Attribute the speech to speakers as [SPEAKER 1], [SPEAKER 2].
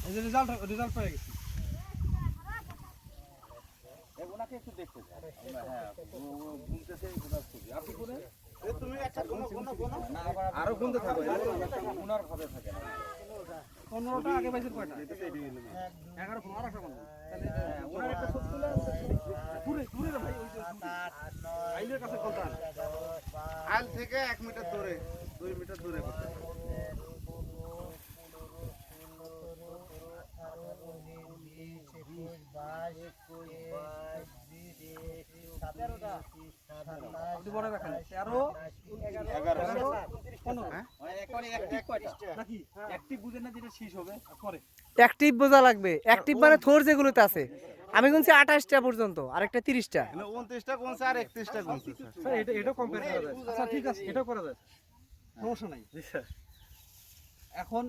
[SPEAKER 1] এই যে রেজাল্ট পেয়ে গেছি।
[SPEAKER 2] ওনাকে একটু দেখতে চাই। হ্যাঁ, ও গুনতেছে ওনার ছবি। আপনি গুনেন?
[SPEAKER 3] তুমি একটা গোনো
[SPEAKER 2] আরো গুনতে থাকো, ওনার ভাবে থাকে না।
[SPEAKER 1] 15টা আগে পাইছেন কয়টা? 11 15 আর একটা বানাবো। তাহলে ওনার একটা ছবি তুলে দূরে রে ভাই, ওই যে আইলের কাছে কোনটা?
[SPEAKER 3] আইল থেকে 1 মিটার দূরে 2 মিটার দূরে করতে।
[SPEAKER 1] আপনি বড় রাখেন 13 11 15
[SPEAKER 2] এখনই অ্যাক্টিভ কয়টা?
[SPEAKER 1] নাকি অ্যাক্টিভ বুঝেন না যেটা শেষ হবে পরে।
[SPEAKER 4] অ্যাক্টিভ বোঝা লাগবে। অ্যাক্টিভ মানে থোর যেগুলোতে আছে। আমি গুনছি 28টা পর্যন্ত, আরেকটা 30টা।
[SPEAKER 3] 29টা গুনছে আর 31টা গুনছে স্যার।
[SPEAKER 1] স্যার এটা কম্পেয়ার করা যায়। আচ্ছা ঠিক আছে, এটাও করা যায়, সমস্যা নাই। এখন